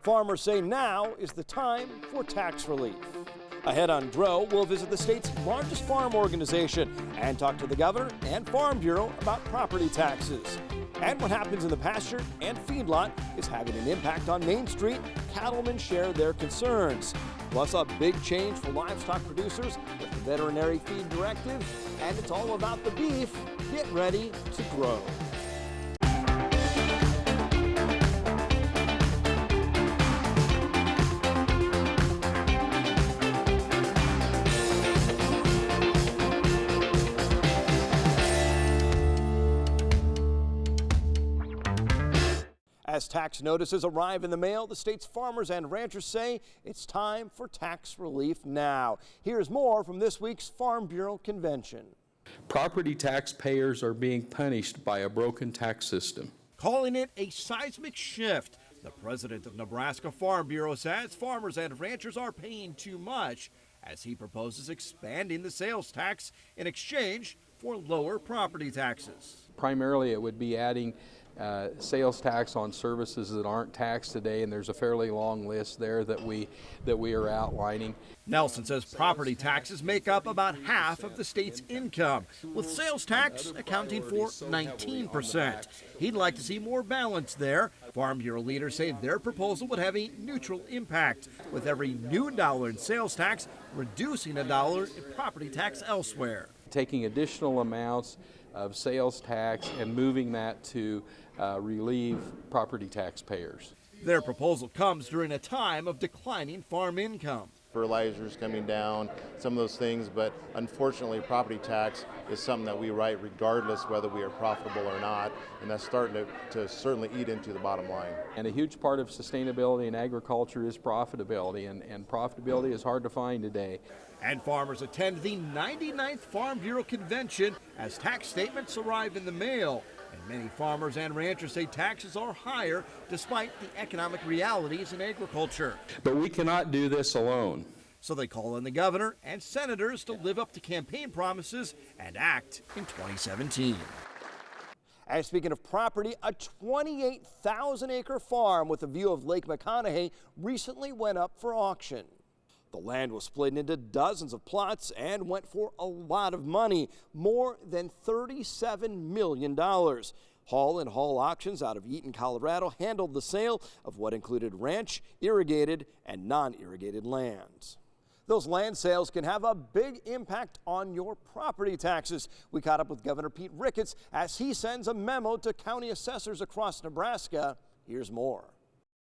Farmers say now is the time for tax relief. Ahead on Dro, we'll visit the state's largest farm organization and talk to the governor and Farm Bureau about property taxes. And what happens in the pasture and feedlot is having an impact on Main Street. Cattlemen share their concerns. Plus a big change for livestock producers with the veterinary feed directive. And it's all about the beef. Get ready to grow. As tax notices arrive in the mail, the state's farmers and ranchers say it's time for tax relief now. Here's more from this week's Farm Bureau convention. Property tax payers are being punished by a broken tax system. Calling it a seismic shift, the president of Nebraska Farm Bureau says farmers and ranchers are paying too much as he proposes expanding the sales tax in exchange for lower property taxes. Primarily, it would be adding sales tax on services that aren't taxed today, and there's a fairly long list there that we are outlining. Nelson says property taxes make up about half of the state's income, with sales tax accounting for 19%. He'd like to see more balance there. Farm Bureau leaders say their proposal would have a neutral impact, with every new dollar in sales tax reducing a dollar in property tax elsewhere. Taking additional amounts of sales tax and moving that to relieve property tax payers. Their proposal comes during a time of declining farm income. Fertilizers coming down, some of those things, but unfortunately property tax is something that we write regardless whether we are profitable or not, and that's starting to certainly eat into the bottom line. And a huge part of sustainability in agriculture is profitability, and profitability is hard to find today. And farmers attend the 99th Farm Bureau convention as tax statements arrive in the mail. And many farmers and ranchers say taxes are higher despite the economic realities in agriculture. But we cannot do this alone. So they call on the governor and senators to live up to campaign promises and act in 2017. And speaking of property, a 28,000-acre farm with a view of Lake McConaughey recently went up for auction. The land was split into dozens of plots and went for a lot of money, more than $37 million. Hall and Hall Auctions out of Eaton, Colorado handled the sale of what included ranch, irrigated, and non-irrigated lands. Those land sales can have a big impact on your property taxes. We caught up with Governor Pete Ricketts as he sends a memo to county assessors across Nebraska. Here's more.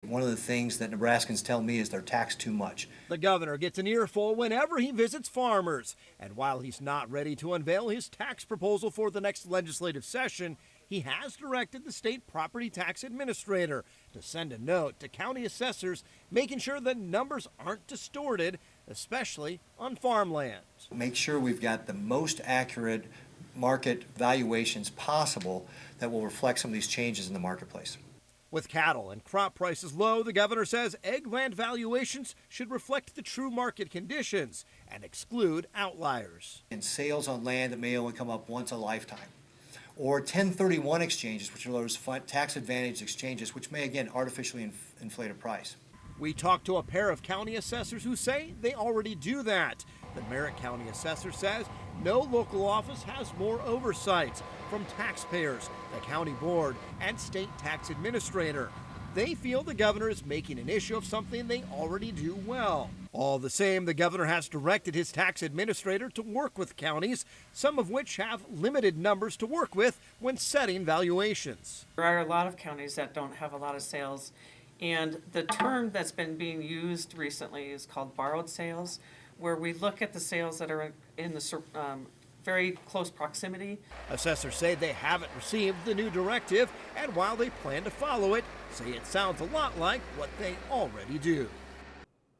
One of the things that Nebraskans tell me is they're taxed too much. The governor gets an earful whenever he visits farmers. And while he's not ready to unveil his tax proposal for the next legislative session, he has directed the state property tax administrator to send a note to county assessors, making sure that numbers aren't distorted, especially on farmland. Make sure we've got the most accurate market valuations possible that will reflect some of these changes in the marketplace. With cattle and crop prices low, the governor says egg land valuations should reflect the true market conditions and exclude outliers. And sales on land that may only come up once a lifetime. Or 1031 exchanges, which are those tax advantage exchanges, which may again artificially inflate a price. We talked to a pair of county assessors who say they already do that. The Merritt County assessor says no local office has more oversight from taxpayers, the county board, and state tax administrator. They feel the governor is making an issue of something they already do well. All the same, the governor has directed his tax administrator to work with counties, some of which have limited numbers to work with when setting valuations. There are a lot of counties that don't have a lot of sales, and the term that's been being used recently is called borrowed sales, where we look at the sales that are in the very close proximity. Assessors say they haven't received the new directive, and while they plan to follow it, say it sounds a lot like what they already do.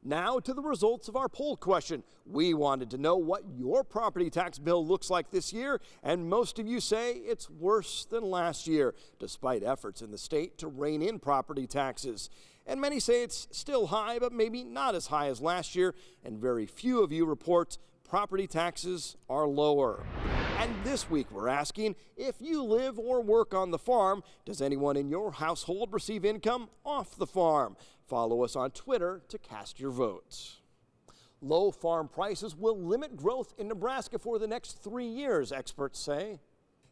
Now to the results of our poll question. We wanted to know what your property tax bill looks like this year, and most of you say it's worse than last year, despite efforts in the state to rein in property taxes. And many say it's still high, but maybe not as high as last year, and very few of you report property taxes are lower. And this week we're asking, if you live or work on the farm, does anyone in your household receive income off the farm? Follow us on Twitter to cast your votes. Low farm prices will limit growth in Nebraska for the next 3 years, experts say.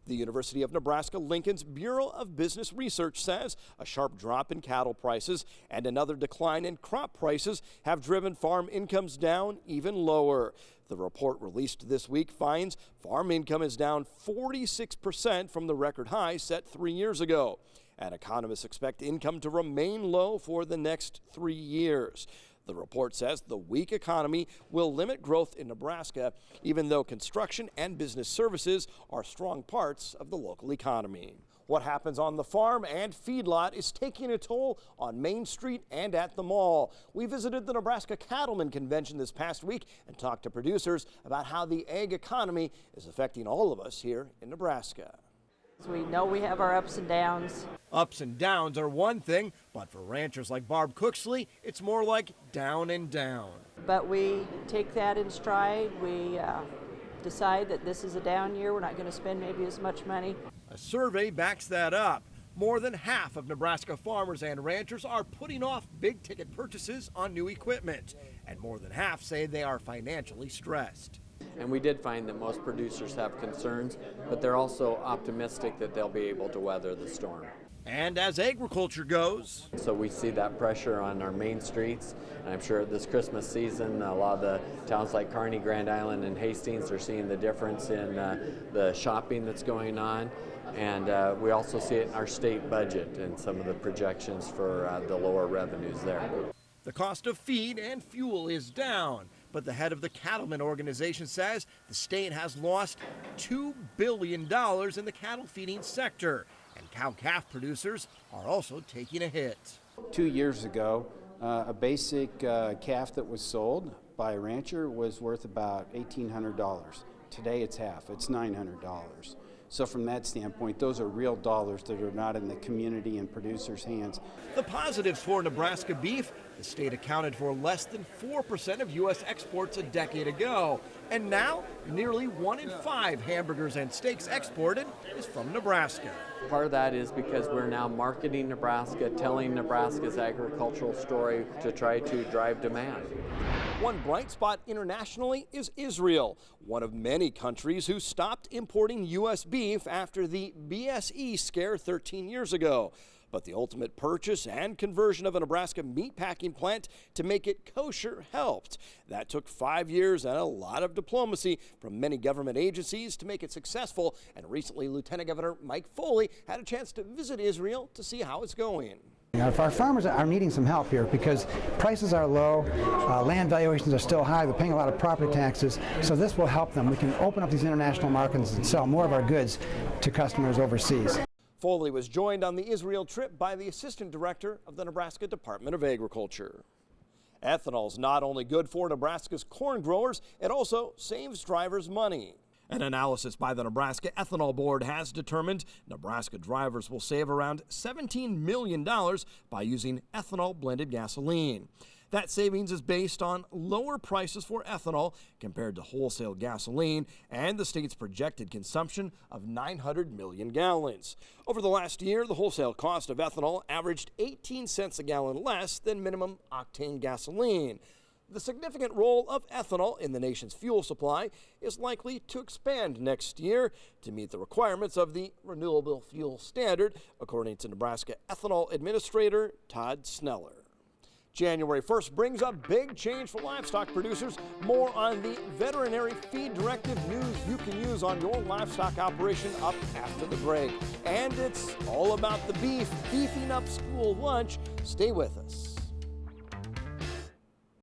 The University of Nebraska-Lincoln's Bureau of Business Research says a sharp drop in cattle prices and another decline in crop prices have driven farm incomes down even lower. The report released this week finds farm income is down 46% from the record high set 3 years ago. And economists expect income to remain low for the next 3 years. The report says the weak economy will limit growth in Nebraska, even though construction and business services are strong parts of the local economy. What happens on the farm and feedlot is taking a toll on Main Street and at the mall. We visited the Nebraska Cattlemen Convention this past week and talked to producers about how the ag economy is affecting all of us here in Nebraska. We know we have our ups and downs. Ups and downs are one thing, but for ranchers like Barb Cooksley, it's more like down and down. But we take that in stride. We decide that this is a down year. We're not going to spend maybe as much money. A survey backs that up. More than half of Nebraska farmers and ranchers are putting off big-ticket purchases on new equipment, and more than half say they are financially stressed. And we did find that most producers have concerns, but they're also optimistic that they'll be able to weather the storm. And as agriculture goes, So we see that pressure on our main streets, and I'm sure this Christmas season, a lot of the towns like Kearney, Grand Island, and Hastings are seeing the difference in the shopping that's going on. And we also see it in our state budget and some of the projections for the lower revenues there. the cost of feed and fuel is down. But the head of the cattlemen organization says the state has lost $2 billion in the cattle feeding sector. And cow-calf producers are also taking a hit. 2 years ago, a basic calf that was sold by a rancher was worth about $1,800. Today it's half, it's $900. So from that standpoint, those are real dollars that are not in the community and producers' hands. The positives for Nebraska beef: the state accounted for less than 4% of U.S. exports a decade ago. And now, nearly 1 in 5 hamburgers and steaks exported is from Nebraska. Part of that is because we're now marketing Nebraska, telling Nebraska's agricultural story to try to drive demand. One bright spot internationally is Israel, one of many countries who stopped importing U.S. beef after the BSE scare 13 years ago. But the ultimate purchase and conversion of a Nebraska meatpacking plant to make it kosher helped. That took 5 years and a lot of diplomacy from many government agencies to make it successful. And recently, Lieutenant Governor Mike Foley had a chance to visit Israel to see how it's going. If our farmers are needing some help here because prices are low, land valuations are still high, they're paying a lot of property taxes, so this will help them. We can open up these international markets and sell more of our goods to customers overseas. Foley was joined on the Israel trip by the Assistant Director of the Nebraska Department of Agriculture. Ethanol is not only good for Nebraska's corn growers, it also saves drivers money. An analysis by the Nebraska Ethanol Board has determined Nebraska drivers will save around $17 million by using ethanol-blended gasoline. That savings is based on lower prices for ethanol compared to wholesale gasoline and the state's projected consumption of 900 million gallons. Over the last year, the wholesale cost of ethanol averaged 18 cents a gallon less than minimum octane gasoline. The significant role of ethanol in the nation's fuel supply is likely to expand next year to meet the requirements of the Renewable Fuel Standard, according to Nebraska Ethanol Administrator Todd Sneller. January 1st brings a big change for livestock producers. More on the veterinary feed directive news you can use on your livestock operation up after the break. And it's all about the beef beefing up school lunch. Stay with us.